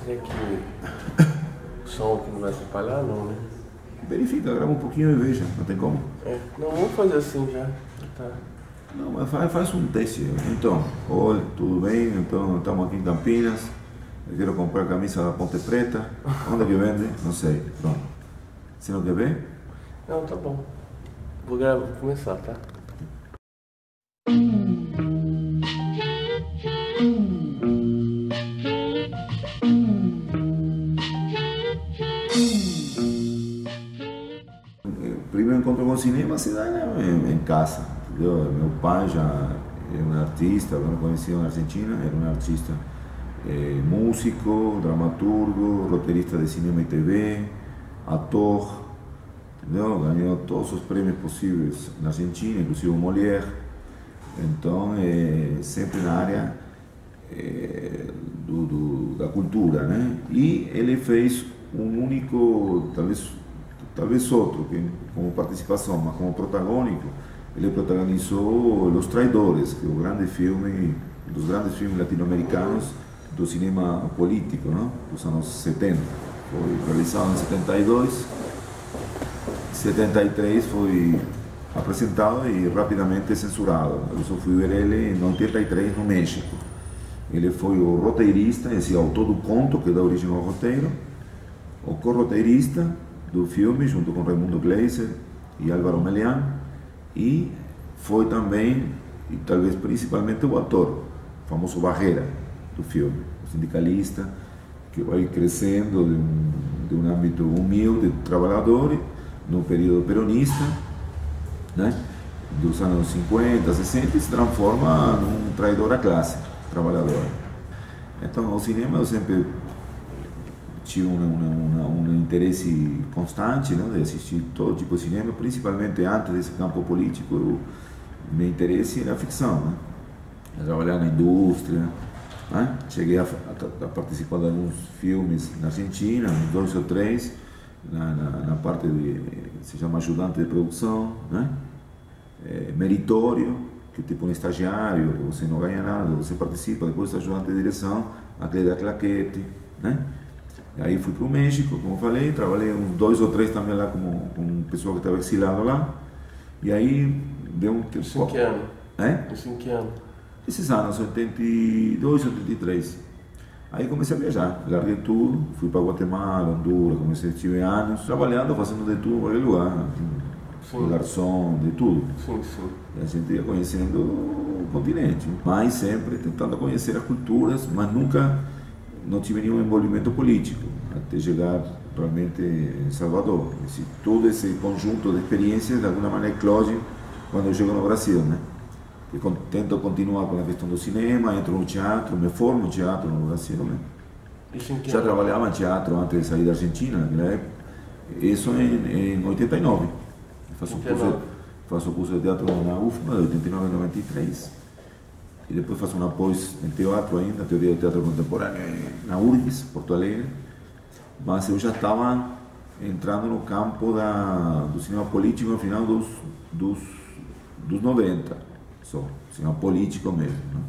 Será que o som aqui não vai atrapalhar, não, né? Verifica, grava um pouquinho e veja, não tem como. Não, vamos fazer assim já. Tá. Não, mas faz um teste. Então, oi, tudo bem? Então, estamos aqui em Campinas. Eu quero comprar camisa da Ponte Preta. Onde que vende? Não sei. Pronto. Você não quer ver? Não, tá bom. Vou começar, tá? Primeiro encontro com o cinema se dá em casa, entendeu? Meu pai já é um artista, eu não conhecia na Argentina, era um artista músico, dramaturgo, roteirista de cinema e TV, ator, entendeu? Ganhou todos os prêmios possíveis na Argentina, inclusive o Molière. Então, sempre na área da cultura, né? E ele fez um único, talvez outro, que como participação, mas como protagônico, ele protagonizou Los Traidores, que é o grande filme, dos grandes filmes latino-americanos do cinema político, não? Dos anos 70. Foi realizado em 72, em 73 foi apresentado e rapidamente censurado. Eu só fui ver ele em 83 no México. Ele foi o roteirista, esse autor do conto que dá origem ao roteiro, o co-roteirista do filme, junto com Raimundo Gleiser e Álvaro Melián, e foi também, e talvez principalmente, o ator, o famoso Barrera do filme, o sindicalista que vai crescendo de um âmbito humilde, trabalhador, no período peronista, né, dos anos 50, 60, e se transforma num traidor à classe trabalhadora. Então, o cinema eu sempre tive um interesse constante, né, de assistir todo tipo de cinema, principalmente antes desse campo político. Meu interesse era a ficção, né? Eu trabalhar na indústria, né? Cheguei a participar de alguns filmes na Argentina, uns 2 ou 3, na parte de, se chama ajudante de produção, né? Meritório, que é tipo um estagiário, você não ganha nada, você participa, depois ajudante de direção, aquele da claquete, né? Aí fui para o México, como eu falei, trabalhei uns 2 ou 3 também lá com um pessoal que estava exilado lá. E aí deu um tempo. Isso em que ano? Isso em que ano? Esses anos, 82, 83. Aí comecei a viajar, larguei tudo, fui para Guatemala, Honduras, estive anos trabalhando, fazendo de tudo em qualquer lugar, de garçom, de tudo. Sim. E a gente ia conhecendo o continente, mas sempre tentando conhecer as culturas, mas nunca não tive nenhum envolvimento político, até chegar realmente em Salvador. Todo esse conjunto de experiências, de alguma maneira, eclode quando eu chego no Brasil, né? E tento continuar com a questão do cinema, entro no teatro, me formo em teatro no Brasil, né? Já trabalhava em teatro antes de sair da Argentina, naquela época. Isso em 89. Faço curso de teatro na UFMA, de 89 a 93. E depois faço uma pós em teatro ainda, teoria do teatro contemporâneo, na URGS, Porto Alegre. Mas eu já estava entrando no campo do cinema político no final dos 90, só, cinema político mesmo, né?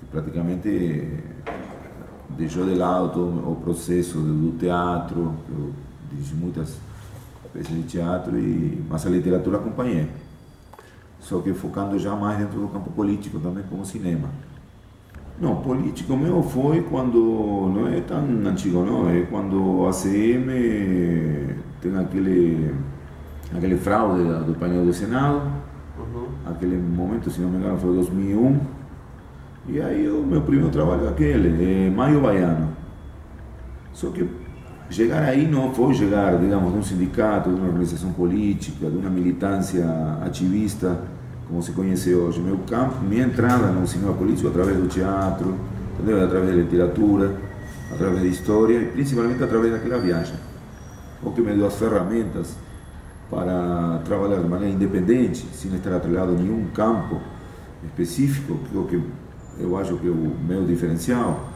Que praticamente deixou de lado todo o processo do teatro. Eu dirigi muitas peças de teatro, mas a literatura acompanhei. Só que focando já mais dentro do campo político também, como cinema. Não, político meu foi quando, não é tão antigo não, é quando a ACM tem aquele fraude do painel do Senado, aquele momento, se não me engano, foi 2001, e aí o meu primeiro trabalho é aquele, Maio Baiano. Só que chegar aí não foi chegar, digamos, de um sindicato, de uma organização política, de uma militância ativista, como se conhece hoje. Meu campo, minha entrada no cinema político através do teatro, entendeu? Através da literatura, através da história e principalmente através daquela viagem. O que me deu as ferramentas para trabalhar de maneira independente, sem estar atrelado a nenhum campo específico, que é o que eu acho que é o meu diferencial.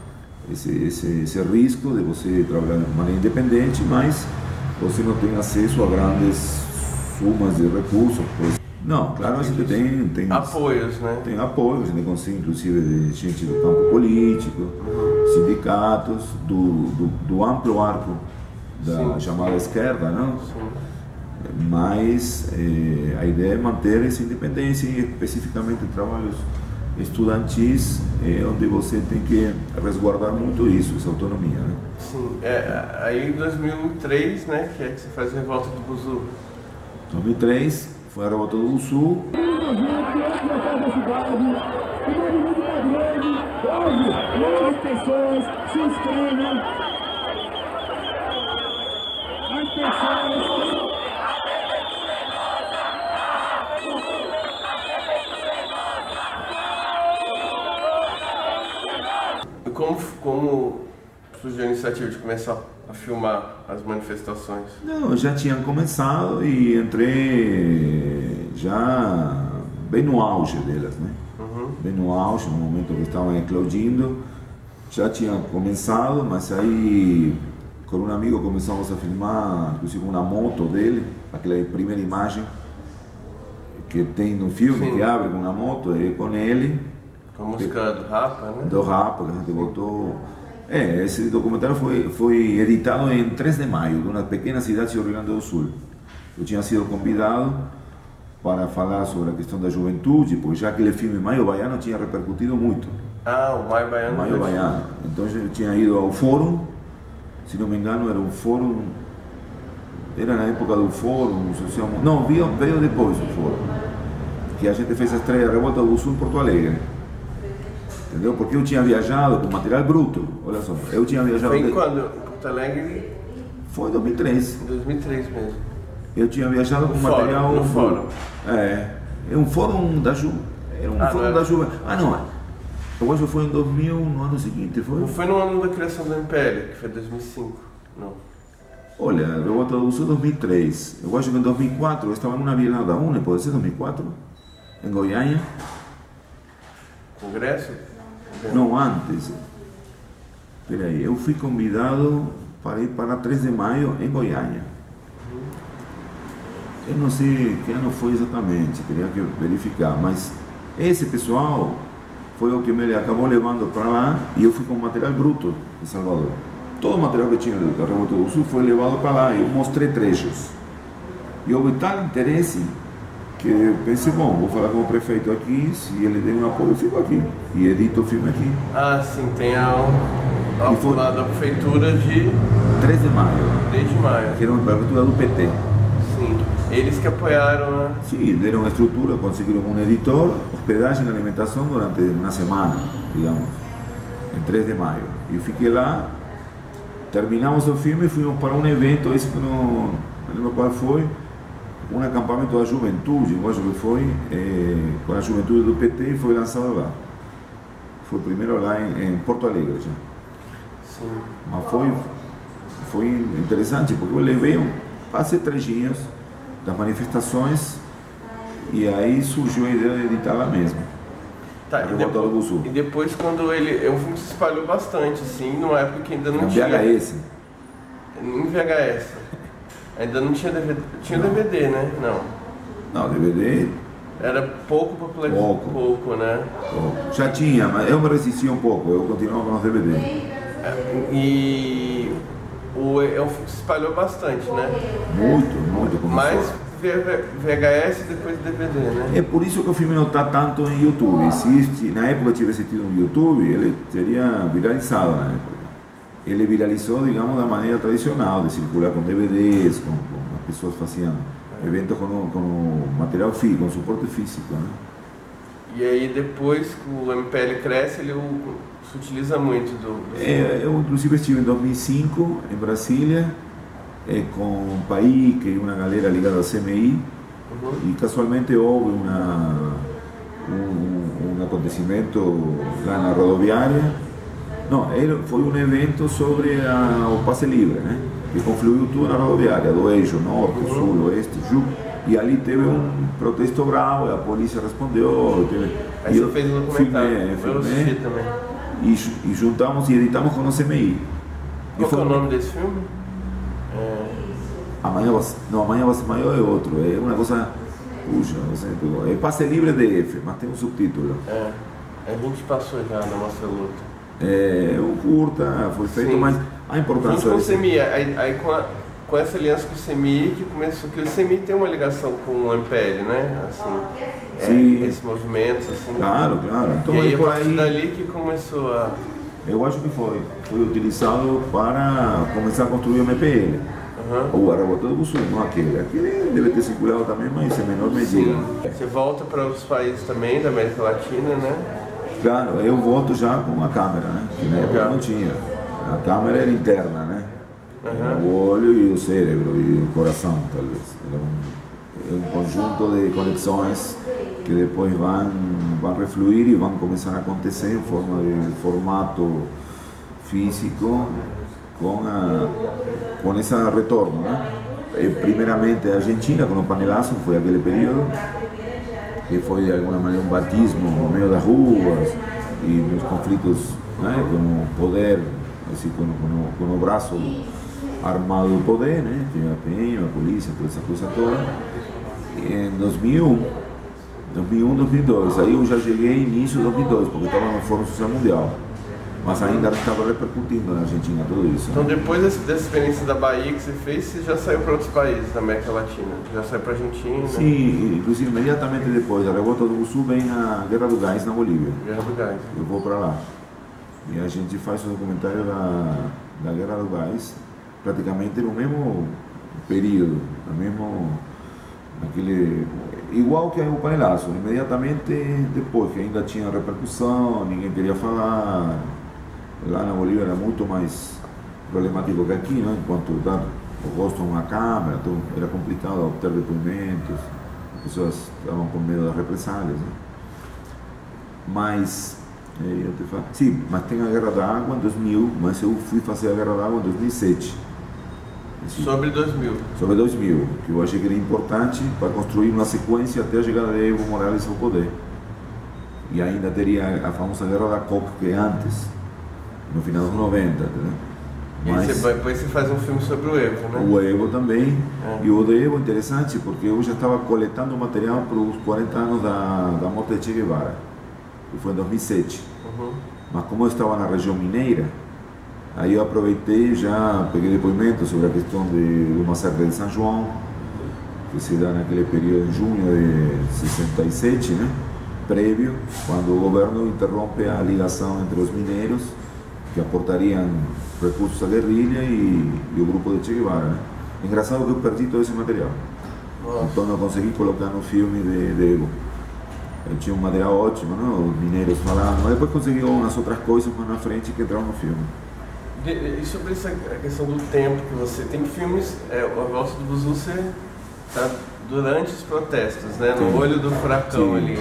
Esse risco de você trabalhar de maneira independente, mas você não tem acesso a grandes sumas de recursos. Não, claro, a gente tem apoios, né? Tem apoio, a gente consegue inclusive de gente do campo político, sindicatos, do amplo arco da chamada esquerda, não? Sim. Mas a ideia é manter essa independência e especificamente trabalhos estudantis, onde você tem que resguardar muito isso, essa autonomia, né? Sim, aí em 2003, né, que é que você faz a revolta do Buzu. 2003 foi a revolta do Sul. As pessoas se inscrevam. As pessoas. Como surgiu a iniciativa de começar a filmar as manifestações? Não, eu já tinha começado e entrei já bem no auge delas, né? Bem no auge, no momento que estavam eclodindo. Já tinha começado, mas aí com um amigo começamos a filmar, inclusive uma moto dele, aquela primeira imagem que tem no filme, sim, que abre com uma moto, é com ele. Com a música do Rapa, né? Do Rapa, que a gente botou. Esse documentário foi editado em 3 de maio, de uma pequena cidade do Rio Grande do Sul. Eu tinha sido convidado para falar sobre a questão da juventude, porque já aquele filme Maio Baiano tinha repercutido muito. Ah, o Maio Baiano. Maio Baiano. Então eu tinha ido ao fórum, se não me engano era um fórum, era na época do fórum social. Não, veio depois do fórum, que a gente fez a estreia da Revolta do Sul em Porto Alegre. Entendeu? Porque eu tinha viajado com material bruto, olha só, eu tinha viajado... Foi quando? Porto Alegre? Foi em 2003. Em 2003 mesmo. Eu tinha viajado com material... No fórum. É um fórum da Juventude. Era um fórum da Juventude. Ah, não, eu acho que foi em 2000, no ano seguinte, foi? Não foi no ano da criação do MPL, que foi 2005, não. Olha, eu vou traduzir 2003. Eu acho que em 2004 eu estava numa Bienal da UNE, pode ser 2004? Em Goiânia. Congresso? Não, antes. Espera aí, eu fui convidado para ir para 3 de maio em Goiânia. Eu não sei que ano foi exatamente, teria que verificar, mas esse pessoal foi o que me acabou levando para lá e eu fui com material bruto de Salvador. Todo o material que tinha da Revolta do Sul foi levado para lá e eu mostrei trechos. E houve tal interesse que eu pensei, bom, vou falar com o prefeito aqui, se ele der um apoio, eu fico aqui e edito o filme aqui. Ah, sim, tem lá da prefeitura de 3 de maio. 3 de maio. Que era uma prefeitura do PT. Sim, eles que apoiaram, né? Sim, deram estrutura, conseguiram um editor, hospedagem e alimentação durante uma semana, digamos, em 3 de maio. E eu fiquei lá, terminamos o filme e fomos para um evento, esse que não lembro qual foi, um acampamento da juventude, eu acho que foi, com a juventude do PT e foi lançado lá. Foi primeiro lá em Porto Alegre já. Sim. Mas foi interessante, porque eu levei passei trechinhos das manifestações e aí surgiu a ideia de editar lá mesmo. Tá, e depois quando o filme se espalhou bastante, assim, numa época que ainda não tinha... VHS. Em VHS. Ainda não tinha DVD. Tinha não. DVD, né? Não. Não, DVD... Era pouco popular. Pouco, né? Pouco. Já tinha, mas eu me resisti um pouco, eu continuava com os DVD. E... o filme se espalhou bastante, né? Muito. Mais VHS e depois DVD, né? É por isso que o filme não está tanto em YouTube. Se na época tivesse tido no YouTube, ele teria viralizado na época. Ele viralizou, digamos, da maneira tradicional, de circular com DVDs, com as pessoas faziam eventos com material físico, com suporte físico, né? E aí depois que o MPL cresce, ele se utiliza muito do eu inclusive estive em 2005 em Brasília com o Paik e uma galera ligada ao CMI, e casualmente houve um acontecimento lá na rodoviária. Não, foi um evento sobre o passe livre, né? Que confluiu tudo na rodoviária, do eixo norte, sul, oeste, e ali teve um protesto bravo, e a polícia respondeu. Aí você fez um documentário, filmei também. E juntamos e editamos com o CMI. Qual é o nome desse filme? Amanhã vai ser maior é outro, é uma coisa Puxa, você pegou. É Passe Livre DF, mas tem um subtítulo. A gente passou já na nossa luta. É um curta, foi feito, Sim. mas a importância... Junto com o CMI, aí com essa aliança com o CMI que começou, que o CMI tem uma ligação com o MPL, né? Assim, Sim. Esse movimento, assim. Claro. Então, E aí, por a partir aí, dali que começou a... eu acho que foi utilizado para começar a construir o MPL. O Arrabotão do Sul, não aquele. Aquele deve ter circulado também, mas em menor medida. Você volta para outros países também, da América Latina, né? Claro, eu volto já com a câmera, né? Que na época não tinha. A câmera era interna, né? O olho e o cérebro e o coração, talvez. Era um conjunto de conexões que depois vão refluir e vão começar a acontecer em forma de formato físico com esse retorno, né? Primeiramente a Argentina com o panelaço, foi aquele período que foi de alguma maneira um batismo no meio das ruas e nos conflitos, né, com o poder, assim, com o braço armado do poder, né, tinha a PM, a polícia, toda essa coisa toda. E em 2001, 2002, aí eu já cheguei início de 2002, porque estava no Fórum Social Mundial, mas ainda estava repercutindo na Argentina tudo isso. Então depois dessa experiência da Bahia que você fez, você já saiu para outros países da América Latina? Já saiu para a Argentina? Sim, inclusive imediatamente depois da Revolta do Sul vem a Guerra do Gás na Bolívia. Guerra do Gás. Eu vou para lá. E a gente faz o documentário da Guerra do Gás praticamente no mesmo período, igual que o panelaço, imediatamente depois, que ainda tinha repercussão, ninguém queria falar. Lá na Bolívia era muito mais problemático que aqui, né? Enquanto dar o rosto a uma câmera, então era complicado obter depoimentos, as pessoas estavam com medo das represálias, né? Mas, eu te falo, sim, mas tem a Guerra da Água em 2000, mas eu fui fazer a Guerra da Água em 2007. Assim, sobre 2000. Sobre 2000, que eu achei que era importante para construir uma sequência até a chegada de Evo Morales ao poder. E ainda teria a famosa Guerra da Coca, que é antes, no final dos 90, né? Mas depois você faz um filme sobre o Evo, né? O Evo também. E o de Evo é interessante porque eu já estava coletando material para os 40 anos da morte de Che Guevara, que foi em 2007. Mas como eu estava na região mineira, aí eu aproveitei, já peguei depoimentos sobre a questão do massacre de São João, que se dá naquele período em junho de 67, né? Prévio, quando o governo interrompe a ligação entre os mineiros, que aportariam recursos à guerrilha e o grupo de Che Guevara, né? Engraçado que eu perdi todo esse material. Então não consegui colocar no filme de Evo. Eu tinha um material ótimo, né? Os mineiros falando, mas depois consegui umas outras coisas mais na frente que entraram no filme. E sobre essa questão do tempo que você tem filmes, a Volta do Buzu você tá durante os protestos, né? No olho do furacão ali.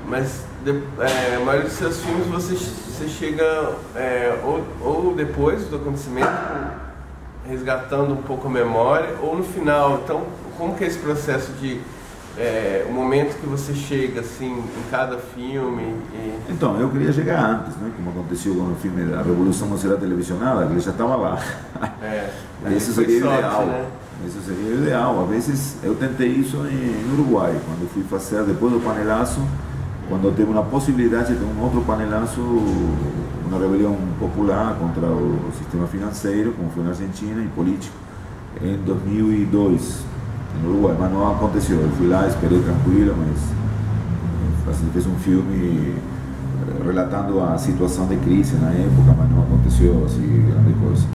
Mas a maioria dos seus filmes você chega ou depois do acontecimento, resgatando um pouco a memória, ou no final. Então, como que é esse processo de o momento que você chega assim em cada filme? Então, eu queria chegar antes, né? Como aconteceu com o filme A Revolução Não Será Televisionada, que ele já estava lá. Isso seria ideal. Né? Isso seria ideal. Às vezes eu tentei isso em Uruguai, quando fui fazer depois do panelaço. Quando teve uma possibilidade de ter um outro panelaço, uma rebelião popular contra o sistema financeiro, como foi na Argentina, e político, em 2002, no Uruguai, mas não aconteceu. Eu fui lá, esperei tranquilo, mas fez um filme relatando a situação de crise na época, mas não aconteceu assim, grandes